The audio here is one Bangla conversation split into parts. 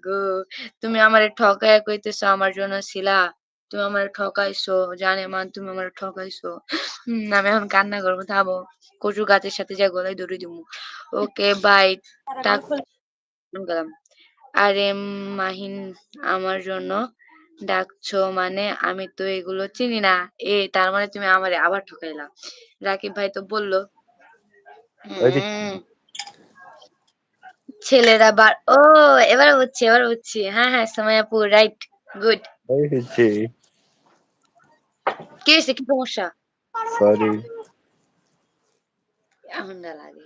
গো তুমি আমারে ঠকাইয়া কইতেছো আমার জন্য ছিলা। তুমি আমারে ঠকাইছো। জানেমান তুমি আমারে ঠকাইছো। আমি এখন কান্না করব থামো। কচু গাছের সাথে যা গলায় দড়ি দিমু। Okay bye. টাক গেলাম। আরে মাহিন আমার জন্য ডাকছো মানে আমি তো এগুলো চিনি না। তার মানে তুমি আমারে আবার ঠকাইলা। রাকিব ভাই তো বলল ওই পিচ্ছি ছেলেরা ও এবার বুঝছি এবার বুঝছি। হ্যাঁ হ্যাঁ সময় আপু রাইট গুড। ওই পিচ্ছি কি হয়েছে কি সমস্যা? সরি এমন না লাগে।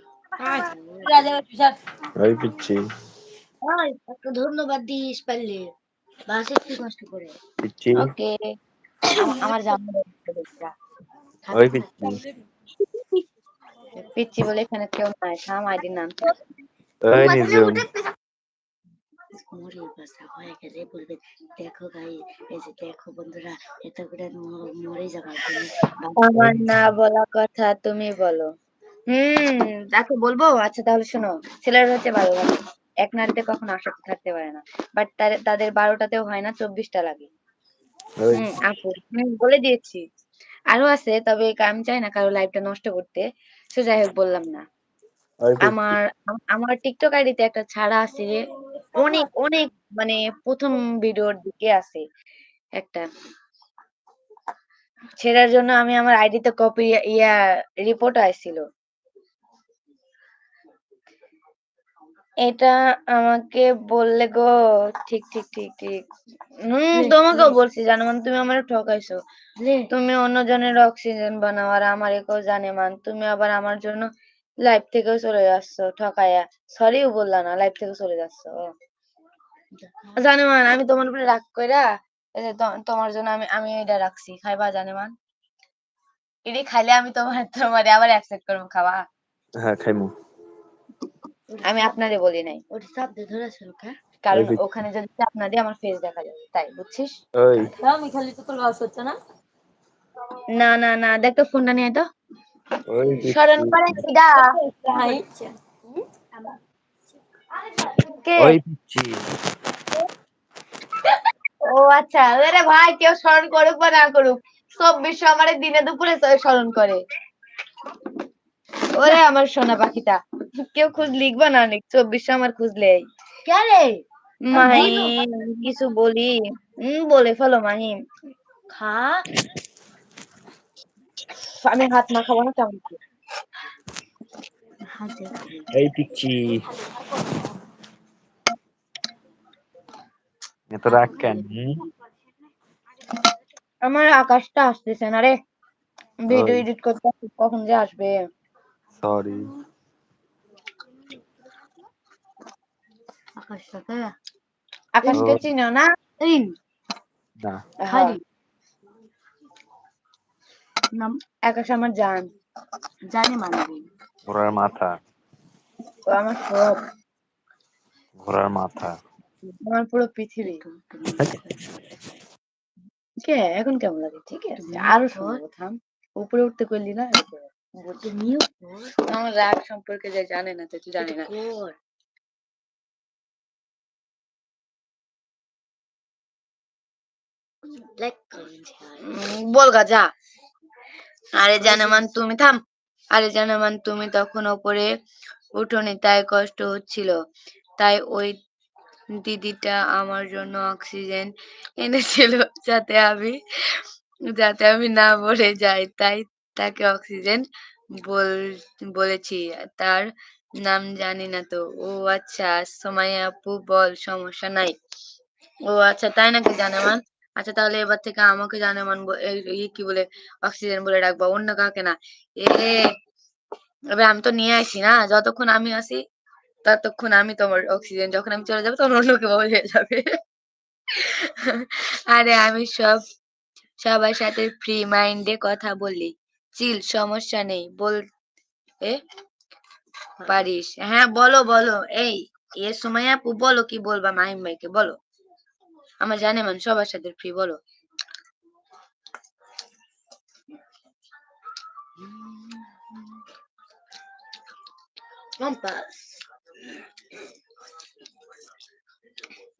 ওই পিচ্ছি একটু ধন্যবাদ দিস পারলে বাসে একটু কষ্ট করে। পিচ্ছি ওকে আমার জানো ওই পিচ্ছি পিচ্ছি বলে এখানে কেউ নাই। থাম আইডির নাম ওই নিজুম মরে বাসা হয়ে গেলে বলবে দেখো ভাই এই যে দেখো বন্ধুরা এত করে মরে যাবার জন্য আমার না বলা কথা তুমি বলো। তাকে বলবো আচ্ছা তাহলে শোনো ছেলেরা হচ্ছে ভালো লাগে এক নারীতে কখনো আসক্ত থাকতে পারে না বাট তাদের 12টাতেও হয় না 24টা লাগে। ওই আপু বলে দিয়েছি আরো আছে তবে আমি চাই না কারো লাইফটা নষ্ট করতে। সে যাই হোক বললাম না। ওই পিচ্ছি আমার আমার টিকটক আইডিতে একটা ছাড়া আছে রে অনেক অনেক মানে প্রথম ভিডিওর দিকে আছে একটা ছেড়ার জন্য আমি আমার আইডিতে কপি রিপোর্ট আসছিল। এটা আমাকে বললে গো ঠিক ঠিক ঠিক ঠিক তোমাকেও বলছি জানো মান তুমি আমার ঠকাইছো। তুমি অন্যজনের অক্সিজেন বানাও আর আমার কেউ জানে মান তুমি আবার আমার জন্য লাইফ থেকেও চলে যাচ্ছ ঠকাইয়া। সরিও বললা না লাইফ থেকে চলে যাচ্ছ। জানে মান আমি তোমার উপরে রাগ কইরা এই যে তোমার জন্য আমি আমি এটা রাখছি খাইবা জানে মান এটি খাইলে আমি তোমার আবার অ্যাকসেপ্ট করবো খাওয়া। হ্যাঁ খাইমু আমি আপনারে বলি নাই ওটা চাপ দিয়ে ধরেছিল ওই কারণ পিচ্ছি ওখানে যদি চাপ না দিয়ে আমার ফেস দেখা যাবে তাই বুঝছিস। ওই আমি খালি তো তোর লস হচ্ছে না। না না না দেখ তো ফোনটা নিয়ে তো ওই স্মরণ পিচ্ছি করেন কিডা কে? ওই পিচ্ছি ও আচ্ছা আরে ভাই কেউ স্মরণ করুক বা না করুক 2400 আমারে দিনে দুপুরে স্মরণ করে। ওরে আমার সোনা পাখিটা কেউ খোঁজ লিখবা না অনেক 2400 আমার খুঁজলে কে রে মাহিম কিছু বলি বলে ফেলো মাহিম খা আমি হাত মাখাবো না কেমন এই পিচ্ছি এত রাগ কেন আমার আকাশটা আসতেছে না রে ভিডিও ওই এডিট করতে কখন যে আসবে। সরি আকাশটাকে আকাশকে ওই চিনো না? না হ্যাঁ নাম আকাশ আমার জান জানি মানবি ঘোড়ার মাথা ও আমার সব ঘোড়ার মাথা আমার পুরো পৃথিবী। কে এখন কেমন লাগে ঠিক আছে আরো শোনাবো থাম উপরে উঠতে করলি না আমার রাগ সম্পর্কে যে জানে না তুই জানি না বলগা যা। আরে জানামান তুমি থাম। আরে জানামান তুমি তখন ওপরে উঠোনি তাই কষ্ট হচ্ছিল তাই ওই দিদিটা আমার জন্য অক্সিজেন এনেছিল যাতে আমি না মরে যাই তাই তাকে অক্সিজেন বল বলেছি তার নাম জানি না তো। ও আচ্ছা সোমাইয়া আপু বল সমস্যা নাই। ও আচ্ছা তাই নাকি জানেমান। আচ্ছা তাহলে এবার থেকে আমাকে জানেমান কি বলে অক্সিজেন বলে ডাকবো অন্য কাউকে না। এ এবার আমি তো নিয়ে আসি না যতক্ষণ আমি আসি ততক্ষণ আমি তোমার অক্সিজেন যখন আমি চলে যাবো তখন অন্য কেউ হয়ে যাবে। আরে আমি সবার সাথে ফ্রি মাইন্ডে কথা বলি চিল সমস্যা নেই বলতে পারিস। হ্যাঁ বলো বলো এই এর সময় আপু বলো কি বলবা মাহিম ভাইকে বলো আমার জানে মান সবার সাথে ফ্রি বলো। কম্পাস